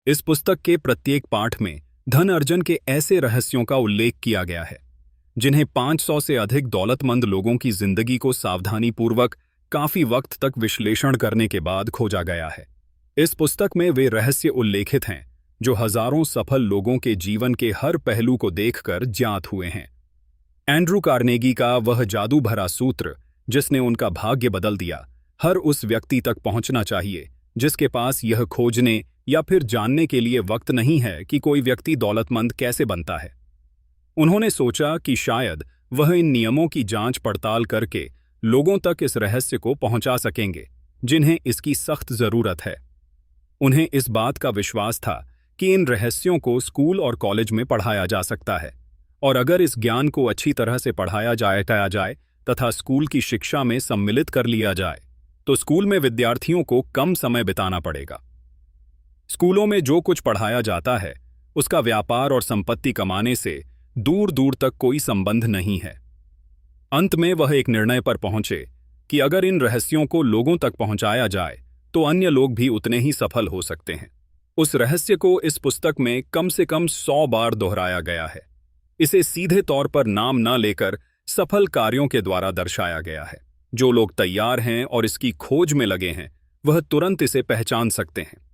इस पुस्तक के प्रत्येक पाठ में धन अर्जन के ऐसे रहस्यों का उल्लेख किया गया है जिन्हें 500 से अधिक दौलतमंद लोगों की जिंदगी को सावधानीपूर्वक काफी वक्त तक विश्लेषण करने के बाद खोजा गया है। इस पुस्तक में वे रहस्य उल्लेखित हैं जो हजारों सफल लोगों के जीवन के हर पहलू को देखकर ज्ञात हुए हैं। एंड्रू कार्नेगी का वह जादू भरा सूत्र जिसने उनका भाग्य बदल दिया, हर उस व्यक्ति तक पहुंचना चाहिए जिसके पास यह खोजने या फिर जानने के लिए वक्त नहीं है कि कोई व्यक्ति दौलतमंद कैसे बनता है। उन्होंने सोचा कि शायद वह इन नियमों की जांच पड़ताल करके लोगों तक इस रहस्य को पहुंचा सकेंगे जिन्हें इसकी सख्त जरूरत है। उन्हें इस बात का विश्वास था कि इन रहस्यों को स्कूल और कॉलेज में पढ़ाया जा सकता है, और अगर इस ज्ञान को अच्छी तरह से पढ़ाया जाए तथा स्कूल की शिक्षा में सम्मिलित कर लिया जाए तो स्कूल में विद्यार्थियों को कम समय बिताना पड़ेगा। स्कूलों में जो कुछ पढ़ाया जाता है उसका व्यापार और संपत्ति कमाने से दूर दूर तक कोई संबंध नहीं है। अंत में वह एक निर्णय पर पहुंचे कि अगर इन रहस्यों को लोगों तक पहुंचाया जाए तो अन्य लोग भी उतने ही सफल हो सकते हैं। उस रहस्य को इस पुस्तक में कम से कम 100 बार दोहराया गया है। इसे सीधे तौर पर नाम न लेकर सफल कार्यों के द्वारा दर्शाया गया है। जो लोग तैयार हैं और इसकी खोज में लगे हैं वह तुरंत इसे पहचान सकते हैं।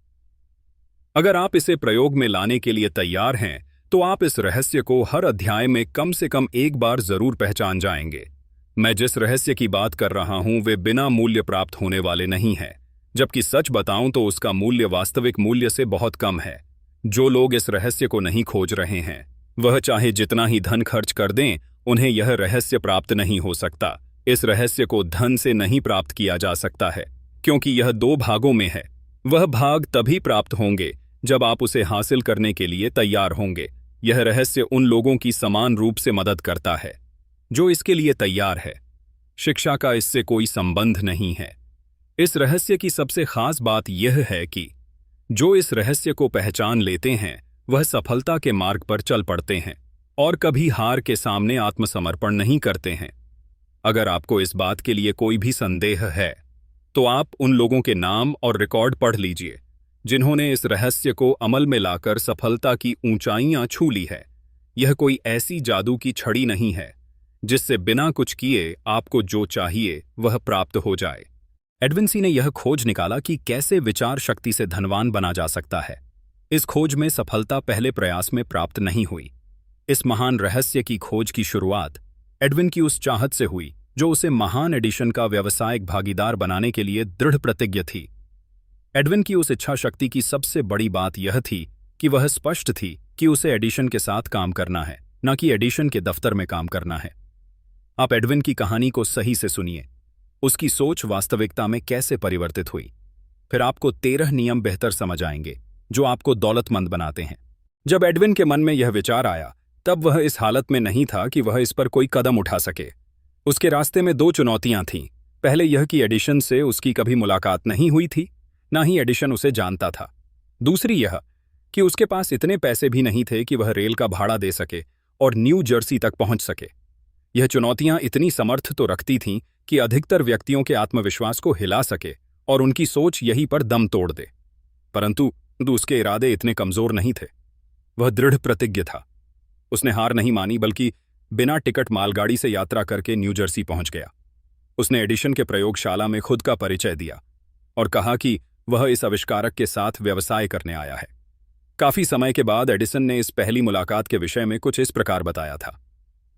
अगर आप इसे प्रयोग में लाने के लिए तैयार हैं तो आप इस रहस्य को हर अध्याय में कम से कम एक बार जरूर पहचान जाएंगे। मैं जिस रहस्य की बात कर रहा हूं वे बिना मूल्य प्राप्त होने वाले नहीं हैं, जबकि सच बताऊं तो उसका मूल्य वास्तविक मूल्य से बहुत कम है। जो लोग इस रहस्य को नहीं खोज रहे हैं वह चाहे जितना ही धन खर्च कर दें उन्हें यह रहस्य प्राप्त नहीं हो सकता। इस रहस्य को धन से नहीं प्राप्त किया जा सकता है क्योंकि यह 2 भागों में है। वह भाग तभी प्राप्त होंगे जब आप उसे हासिल करने के लिए तैयार होंगे। यह रहस्य उन लोगों की समान रूप से मदद करता है जो इसके लिए तैयार है। शिक्षा का इससे कोई संबंध नहीं है। इस रहस्य की सबसे खास बात यह है कि जो इस रहस्य को पहचान लेते हैं वह सफलता के मार्ग पर चल पड़ते हैं और कभी हार के सामने आत्मसमर्पण नहीं करते हैं। अगर आपको इस बात के लिए कोई भी संदेह है तो आप उन लोगों के नाम और रिकॉर्ड पढ़ लीजिए जिन्होंने इस रहस्य को अमल में लाकर सफलता की ऊंचाइयां छू ली है। यह कोई ऐसी जादू की छड़ी नहीं है जिससे बिना कुछ किए आपको जो चाहिए वह प्राप्त हो जाए। एडविन सी ने यह खोज निकाला कि कैसे विचार शक्ति से धनवान बना जा सकता है। इस खोज में सफलता पहले प्रयास में प्राप्त नहीं हुई। इस महान रहस्य की खोज की शुरुआत एडविन की उस चाहत से हुई जो उसे महान एडिशन का व्यावसायिक भागीदार बनाने के लिए दृढ़ प्रतिज्ञ थी। एडविन की उस इच्छा शक्ति की सबसे बड़ी बात यह थी कि वह स्पष्ट थी कि उसे एडिशन के साथ काम करना है, न कि एडिशन के दफ्तर में काम करना है। आप एडविन की कहानी को सही से सुनिए, उसकी सोच वास्तविकता में कैसे परिवर्तित हुई। फिर आपको 13 नियम बेहतर समझ आएंगे जो आपको दौलतमंद बनाते हैं। जब एडविन के मन में यह विचार आया तब वह इस हालत में नहीं था कि वह इस पर कोई कदम उठा सके। उसके रास्ते में 2 चुनौतियां थीं। पहले यह कि एडिशन से उसकी कभी मुलाकात नहीं हुई थी, ना ही एडिशन उसे जानता था। दूसरी यह कि उसके पास इतने पैसे भी नहीं थे कि वह रेल का भाड़ा दे सके और न्यू जर्सी तक पहुंच सके। यह चुनौतियां इतनी समर्थ तो रखती थीं कि अधिकतर व्यक्तियों के आत्मविश्वास को हिला सके और उनकी सोच यहीं पर दम तोड़ दे, परंतु उसके इरादे इतने कमजोर नहीं थे। वह दृढ़ प्रतिज्ञ था। उसने हार नहीं मानी बल्कि बिना टिकट मालगाड़ी से यात्रा करके न्यू जर्सी पहुंच गया। उसने एडिशन के प्रयोगशाला में खुद का परिचय दिया और कहा कि वह इस आविष्कारक के साथ व्यवसाय करने आया है। काफी समय के बाद एडिसन ने इस पहली मुलाकात के विषय में कुछ इस प्रकार बताया था।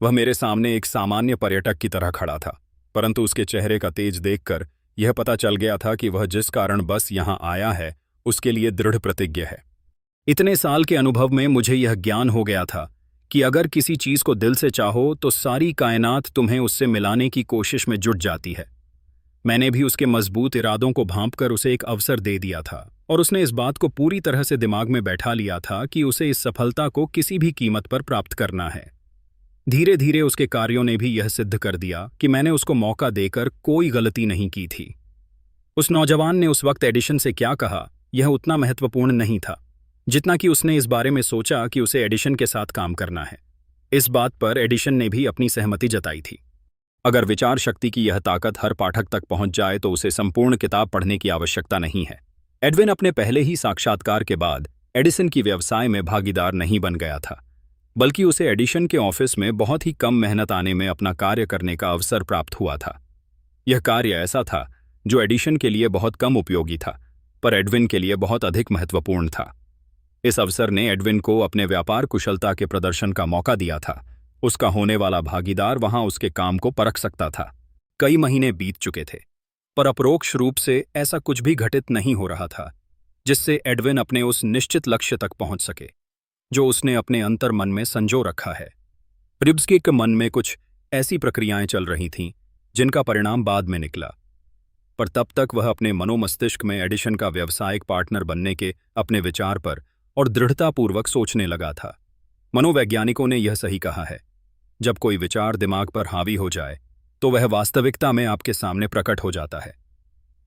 वह मेरे सामने एक सामान्य पर्यटक की तरह खड़ा था, परंतु उसके चेहरे का तेज देखकर यह पता चल गया था कि वह जिस कारण बस यहां आया है उसके लिए दृढ़ प्रतिज्ञ है। इतने साल के अनुभव में मुझे यह ज्ञान हो गया था कि अगर किसी चीज को दिल से चाहो तो सारी कायनात तुम्हें उससे मिलाने की कोशिश में जुट जाती है। मैंने भी उसके मजबूत इरादों को भांपकर उसे एक अवसर दे दिया था और उसने इस बात को पूरी तरह से दिमाग में बैठा लिया था कि उसे इस सफलता को किसी भी कीमत पर प्राप्त करना है। धीरे धीरे उसके कार्यों ने भी यह सिद्ध कर दिया कि मैंने उसको मौका देकर कोई गलती नहीं की थी। उस नौजवान ने उस वक्त एडिशन से क्या कहा यह उतना महत्वपूर्ण नहीं था जितना कि उसने इस बारे में सोचा कि उसे एडिशन के साथ काम करना है। इस बात पर एडिशन ने भी अपनी सहमति जताई थी। अगर विचार शक्ति की यह ताकत हर पाठक तक पहुंच जाए तो उसे संपूर्ण किताब पढ़ने की आवश्यकता नहीं है। एडविन अपने पहले ही साक्षात्कार के बाद एडिसन की व्यवसाय में भागीदार नहीं बन गया था, बल्कि उसे एडिशन के ऑफिस में बहुत ही कम मेहनत आने में अपना कार्य करने का अवसर प्राप्त हुआ था। यह कार्य ऐसा था जो एडिशन के लिए बहुत कम उपयोगी था, पर एडविन के लिए बहुत अधिक महत्वपूर्ण था। इस अवसर ने एडविन को अपने व्यापार कुशलता के प्रदर्शन का मौका दिया था। उसका होने वाला भागीदार वहां उसके काम को परख सकता था। कई महीने बीत चुके थे, पर अपरोक्ष रूप से ऐसा कुछ भी घटित नहीं हो रहा था जिससे एडविन अपने उस निश्चित लक्ष्य तक पहुंच सके जो उसने अपने अंतर मन में संजो रखा है। प्रिब्स्की के मन में कुछ ऐसी प्रक्रियाएं चल रही थीं जिनका परिणाम बाद में निकला, पर तब तक वह अपने मनोमस्तिष्क में एडिशन का व्यावसायिक पार्टनर बनने के अपने विचार पर और दृढ़तापूर्वक सोचने लगा था। मनोवैज्ञानिकों ने यह सही कहा है, जब कोई विचार दिमाग पर हावी हो जाए तो वह वास्तविकता में आपके सामने प्रकट हो जाता है।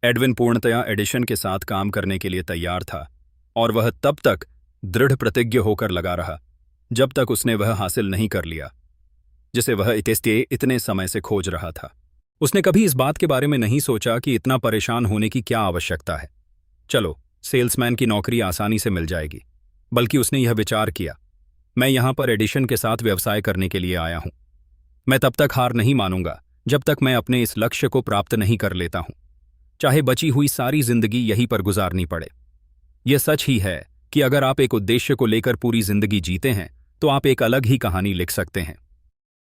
एडविन पूर्णतया एडिशन के साथ काम करने के लिए तैयार था और वह तब तक दृढ़ प्रतिज्ञ होकर लगा रहा जब तक उसने वह हासिल नहीं कर लिया जिसे वह इतने समय से खोज रहा था। उसने कभी इस बात के बारे में नहीं सोचा कि इतना परेशान होने की क्या आवश्यकता है, चलो सेल्समैन की नौकरी आसानी से मिल जाएगी। बल्कि उसने यह विचार किया, मैं यहां पर एडिशन के साथ व्यवसाय करने के लिए आया हूं। मैं तब तक हार नहीं मानूंगा जब तक मैं अपने इस लक्ष्य को प्राप्त नहीं कर लेता हूं, चाहे बची हुई सारी जिंदगी यहीं पर गुजारनी पड़े। यह सच ही है कि अगर आप एक उद्देश्य को लेकर पूरी जिंदगी जीते हैं तो आप एक अलग ही कहानी लिख सकते हैं।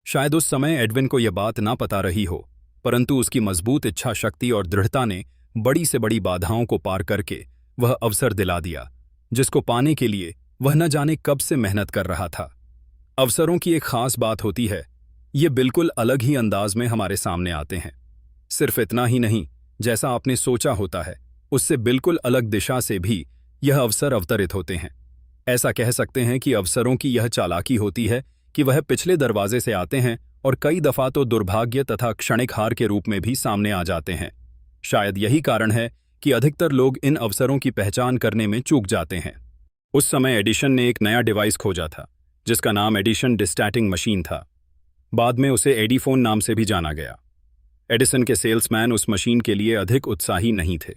शायद उस समय एडविन को यह बात ना पता रही हो, परंतु उसकी मजबूत इच्छा शक्ति और दृढ़ता ने बड़ी से बड़ी बाधाओं को पार करके वह अवसर दिला दिया जिसको पाने के लिए वह न जाने कब से मेहनत कर रहा था। अवसरों की एक खास बात होती है, ये बिल्कुल अलग ही अंदाज में हमारे सामने आते हैं। सिर्फ इतना ही नहीं, जैसा आपने सोचा होता है उससे बिल्कुल अलग दिशा से भी यह अवसर अवतरित होते हैं। ऐसा कह सकते हैं कि अवसरों की यह चालाकी होती है कि वह पिछले दरवाजे से आते हैं और कई दफा तो दुर्भाग्य तथा क्षणिक हार के रूप में भी सामने आ जाते हैं। शायद यही कारण है कि अधिकतर लोग इन अवसरों की पहचान करने में चूक जाते हैं। उस समय एडिशन ने एक नया डिवाइस खोजा था जिसका नाम एडिशन डिस्टैटिंग मशीन था। बाद में उसे एडीफोन नाम से भी जाना गया। एडिसन के सेल्समैन उस मशीन के लिए अधिक उत्साही नहीं थे।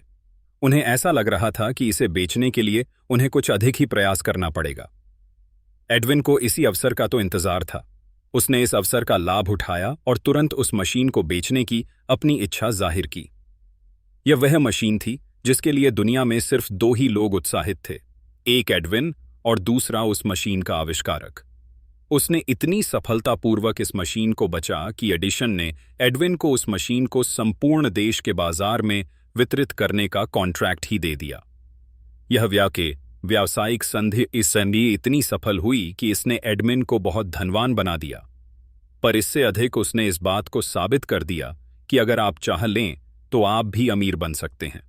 उन्हें ऐसा लग रहा था कि इसे बेचने के लिए उन्हें कुछ अधिक ही प्रयास करना पड़ेगा। एडविन को इसी अवसर का तो इंतजार था। उसने इस अवसर का लाभ उठाया और तुरंत उस मशीन को बेचने की अपनी इच्छा जाहिर की। यह वह मशीन थी जिसके लिए दुनिया में सिर्फ दो ही लोग उत्साहित थे, एक एडविन और दूसरा उस मशीन का आविष्कारक। उसने इतनी सफलतापूर्वक इस मशीन को बचा कि एडिशन ने एडविन को उस मशीन को संपूर्ण देश के बाजार में वितरित करने का कॉन्ट्रैक्ट ही दे दिया। यह व्यावसायिक संधि इतनी सफल हुई कि इसने एडविन को बहुत धनवान बना दिया, पर इससे अधिक उसने इस बात को साबित कर दिया कि अगर आप चाह लें तो आप भी अमीर बन सकते हैं।